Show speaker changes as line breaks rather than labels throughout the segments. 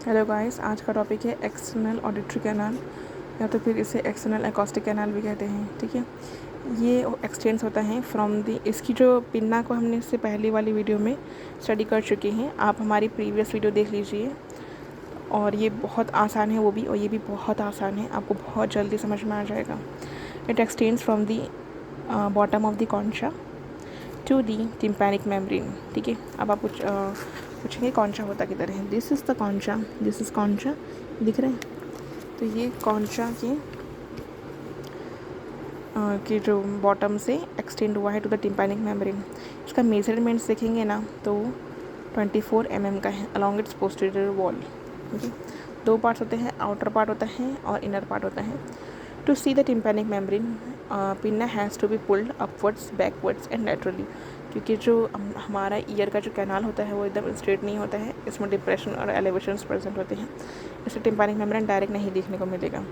Hello guys, आज का topic है एक्सटर्नल ऑडिटरी कैनाल या तो फिर इसे एक्सटर्नल एकॉस्टिक कैनाल भी कहते हैं। ठीक है, ये एक्सटेंस होता है फ्रॉम दी, इसकी जो पिन्ना को हमने इससे पहली वाली वीडियो में स्टडी कर चुके हैं। आप हमारी प्रीवियस वीडियो देख लीजिए। और ये बहुत आसान है वो भी, और ये भी बहुत आसान है, आपको बहुत जल्दी समझ में आ जाएगा। It extends from the bottom of the concha to the tympanic membrane. ठीक है, अब आप पूछेंगे कॉन्चा होता किधर है। This is the concha, this is concha, दिख रहे हैं। तो ये कॉन्चा के जो बॉटम से एक्सटेंड हुआ है टू द टिम्पैनिक मेम्ब्रेन। इसका मेजरमेंट्स देखेंगे ना तो 24 mm का है अलॉन्ग इट्स पोस्टीरियर वॉल। ठीक है, दो पार्ट्स होते हैं, आउटर पार्ट होता है और इनर पार्ट होता है। To see the tympanic membrane pinna has to be pulled upwards, backwards and laterally, क्योंकि जो हमारा ईयर का जो कैनाल होता है वो एकदम स्ट्रेट नहीं होता है, इसमें डिप्रेशन और एलिवेशंस प्रेजेंट होते हैं, इससे टिम्पैनिक मेम्ब्रेन डायरेक्ट नहीं देखने को मिलेगा।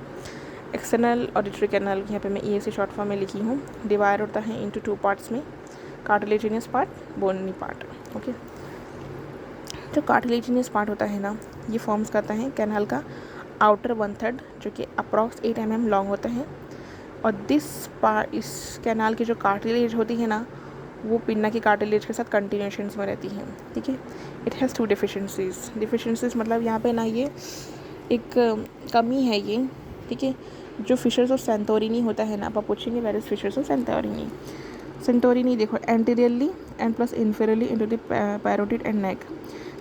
एक्सटर्नल ऑडिटरी कैनाल यहाँ पे मैं EAC शॉर्ट फॉर्म में लिखी हूँ। डिवाइड होता है इनटू 2 पार्ट्स में, कार्टिलेजिनियस पार्ट, बोनी पार्ट। ओके, जो कार्टिलेजिनियस पार्ट होता है ना, ये फॉर्म्स करता है कैनाल का आउटर 1/3 जो कि अप्रॉक्स 8 mm लॉन्ग होता है। और इस कैनाल की जो कार्टिलेज होती है ना, वो पिन्ना की कार्टिलेज के साथ कंटिन्यूशंस में रहती हैं। ठीक है, इट हैज़ 2 डिफिशेंसीज मतलब यहाँ पे ना ये एक कमी है ये। ठीक है, जो फिशर्स ऑफ सेंटोरिनी होता है ना, आप पूछेंगे where is fissures of Santorini. Santorini देखो, anteriorly and plus inferiorly into the parotid and neck.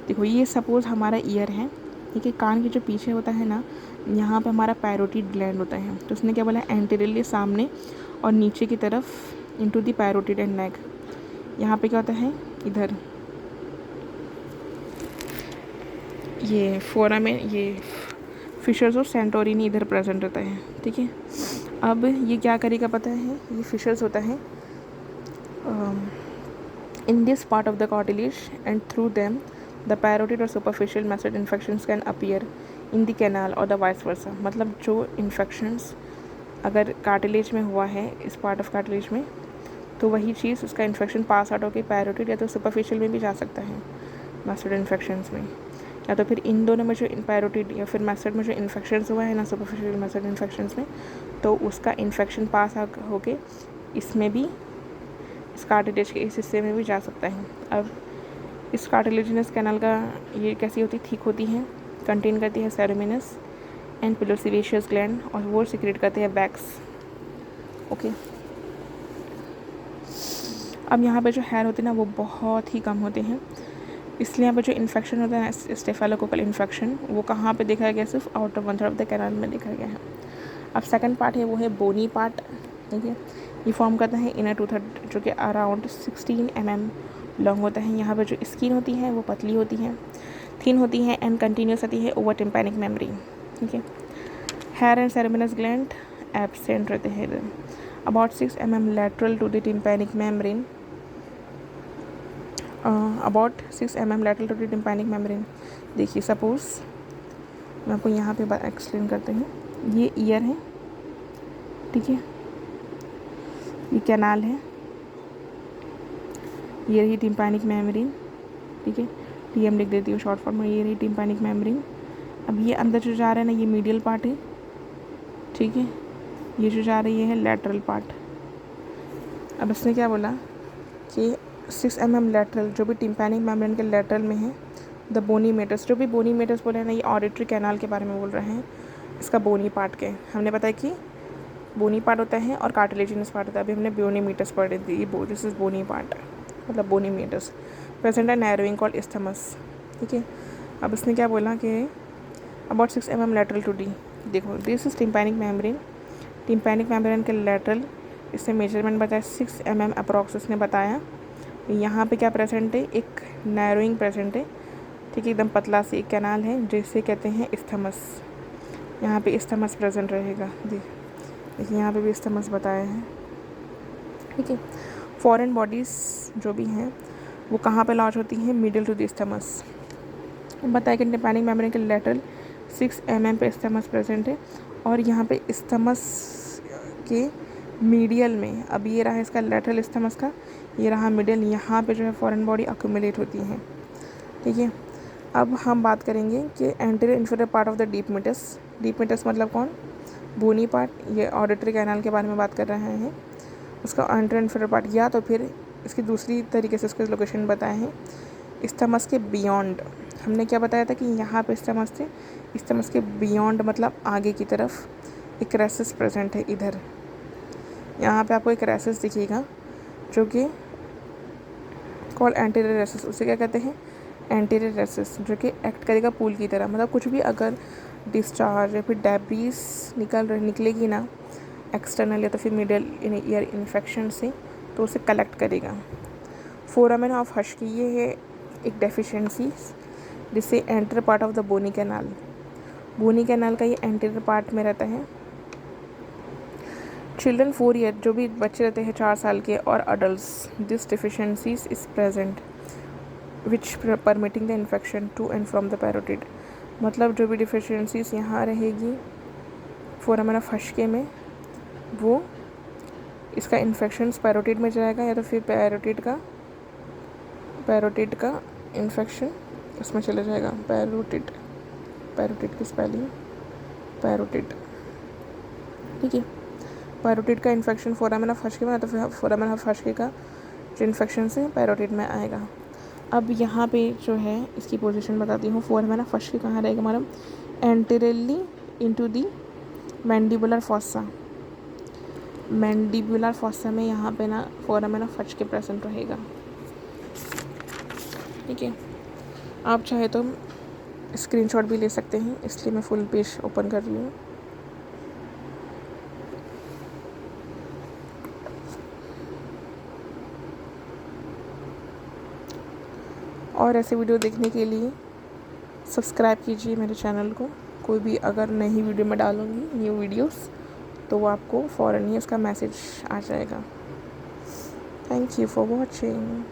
देखो ये सपोज हमारा ईयर है। ठीक है, कान के जो पीछे होता है ना, यहाँ पे हमारा पैरोटिड ग्लैंड होता है। तो उसने क्या बोला, एंटीरियरली सामने और नीचे की तरफ इनटू द पैरोटिड एंड नेक। यहाँ पे क्या होता है, इधर ये फोरा में ये फिशर्स ऑफ सेंटोरिनी इधर प्रेजेंट होता है। ठीक है, अब ये क्या करेगा पता है, ये फिशर्स होता है in this part of the cartilage and through them the parotid or superficial mastoid infections can appear in the canal or the vice versa। मतलब जो infections अगर कार्टिलेज में हुआ है, इस पार्ट ऑफ कार्टिलेज में, तो वही चीज़ उसका इन्फेक्शन पास आउट होकर पैरोटिड या तो सुपरफिशियल में भी जा सकता है, मास्टोइड इन्फेक्शंस में, या तो फिर इन दोनों में जो पैरोटिड या फिर मास्टोइड में जो इन्फेक्शंस हुआ है ना, सुपरफिशियल मास्टोइड इन्फेक्शंस में, तो उसका इन्फेक्शन पास होके इसमें भी, इस कार्टिलेज के इस हिस्से में भी जा सकता है। अब इस कार्टिलेजिनस कैनाल का ये कैसी होती, थिक होती है, कंटेन करती है सेरेमिनस एंड पिलोसिवेशियस ग्लैंड, और वो सिक्रेट करते हैं वैक्स। ओके, अब यहाँ पे जो हेयर होते हैं ना वो बहुत ही कम होते हैं, इसलिए यहाँ पे जो इन्फेक्शन होता है स्टेफेलोकोकल इन्फेक्शन, वो कहाँ पे देखा गया, सिर्फ आउटर 1/3 ऑफ द कैनाल में देखा गया है। अब सेकंड पार्ट है वो है बोनी पार्ट। ठीक है, ये फॉर्म करता है इनर 2/3 जो कि अराउंड 16 mm लॉन्ग होता है। यहाँ पर जो स्किन होती है वो पतली होती है, थिन होती है एंड कंटिन्यूस होती है ओवर टिम्पैनिक मेम्ब्रेन। ठीक है, हेयर एंड सेरेमिनस ग्लैंड एब्सेंट रहते हैं about 6 mm lateral to the tympanic membrane, about 6 mm lateral to the tympanic membrane। देखिए सपोज मैं आपको यहाँ पे एक्सप्लेन करते हैं, ये ईयर है। ठीक है, ये कैनाल है, ये रही टिम्पैनिक मेम्ब्रेन। ठीक है, TM लिख देती हूँ शॉर्ट फॉर्म में, ये रही टिम्पैनिक मेम्ब्रेन। अब ये अंदर जो जा रहा है ना, ये मीडियल पार्ट है। ठीक है, ये जो जा रही है लैटरल पार्ट। अब इसने क्या बोला कि 6 mm लैटरल, जो भी टिम्पैनिक मेम्ब्रेन के लैटरल में है, द बोनी मेटस, जो भी बोनी मेटस बोले ना, ये ऑडिटरी कैनाल के बारे में बोल रहे हैं, इसका बोनी पार्ट के। हमने बताया कि बोनी पार्ट होता है और कार्टिलेजिनस पार्ट होता है। अभी हमने बोनी मीटस पढ़ी थी, दिस इज बोनी पार्ट, मतलब बोनी मीटस प्रेजेंट है नैरोइंग कॉल्ड इस्थमस। ठीक है, अब इसने क्या बोला कि about 6 mm lateral to D. देखो this is tympanic membrane, tympanic membrane के लैटरल, इससे मेजरमेंट बताया 6 mm अप्रॉक्स उसने बताया। यहाँ पे क्या प्रेजेंट है, एक नैरोइंग प्रेजेंट है। ठीक है, एकदम पतला से एक कैनाल है जिसे कहते हैं इस्थमस। यहाँ पे इस्थमस प्रेजेंट रहेगा। देखिए यहाँ पे भी इस्थमस बताया है। ठीक है, फॉरेन बॉडीज़ जो भी हैं वो कहाँ पे लॉन्च होती हैं, मिडिल टू द इस्थमस। बताया कि टिम्पैनिक मेम्ब्रेन के लेटरल 6 mm पे इस्थमस प्रेजेंट है, और यहाँ पे इस्थमस के मीडियल में, अब ये रहा इसका लेटरल इस्थमस का, ये रहा मिडिल, यहाँ पे जो है फॉरेन बॉडी अक्यूमुलेट होती हैं। ठीक है, अब हम बात करेंगे कि anterior inferior part of the deep meatus मतलब कौन, बोनी पार्ट, ये ऑडिटरी कैनाल के बारे में बात कर रहे हैं। उसका एंटीरियर इंफीरियर पार्ट, या तो फिर इसकी दूसरी तरीके से इसके लोकेशन बताए हैं इस्थमस के बियॉन्ड। हमने क्या बताया था कि यहाँ पे इस्थमस थे, इस्थमस के बियॉन्ड मतलब आगे की तरफ एक रेसिस प्रेजेंट है इधर। यहाँ पे आपको एक रेसिस दिखेगा जो कि कॉल एंटीरियर रेसिस, उसे क्या कहते हैं, एंटीरियर रेसिस, जो कि एक्ट करेगा पूल की तरह। मतलब कुछ भी अगर डिस्चार्ज या फिर डेब्रीज निकलेगी ना एक्सटर्नल या तो फिर मिडल ईयर इन्फेक्शन से, तो उसे कलेक्ट करेगा। फोरामेन ऑफ हश्की, ये है एक डेफिशिएंसी जिससे enter part of the bony canal का ये एंटीरियर पार्ट में रहता है। चिल्ड्रन 4 ईयर, जो भी बच्चे रहते हैं 4 साल के, और adults, this deficiencies is present which permitting the infection to and from the parotid. मतलब जो भी डिफिशियंसीज यहाँ रहेगी फोरामेन ऑफ हश्के में, वो इसका इन्फेक्शन पैरोटिड में जाएगा, या तो फिर पैरोटिड का इन्फेक्शन इसमें चला जाएगा। पैरोटिड की स्पेलिंग पैरोटिड, ठीक है। पैरोटिड का इन्फेक्शन फोरामेन ऑफ हश्के में, तो फिर फोरामेन ऑफ हश्के का जो इन्फेक्शन से पैरोटिड में आएगा। अब यहाँ पे जो है इसकी पोजीशन बताती हूँ। फोरामेन ऑफ हश्के कहाँ रहेगा हमारा, anteriorly into the mandibular fossa में यहाँ पे ना फोरामेन ऑफ हश्के प्रेजेंट रहेगा, ठीक है। आप चाहे तो स्क्रीनशॉट भी ले सकते हैं, इसलिए मैं फुल पेज ओपन कर रही हूँ। और ऐसे वीडियो देखने के लिए सब्सक्राइब कीजिए मेरे चैनल को। कोई भी अगर नई वीडियो में डालूँगी न्यू वीडियोस, तो वो आपको फ़ौरन ही उसका मैसेज आ जाएगा। Thank you for watching.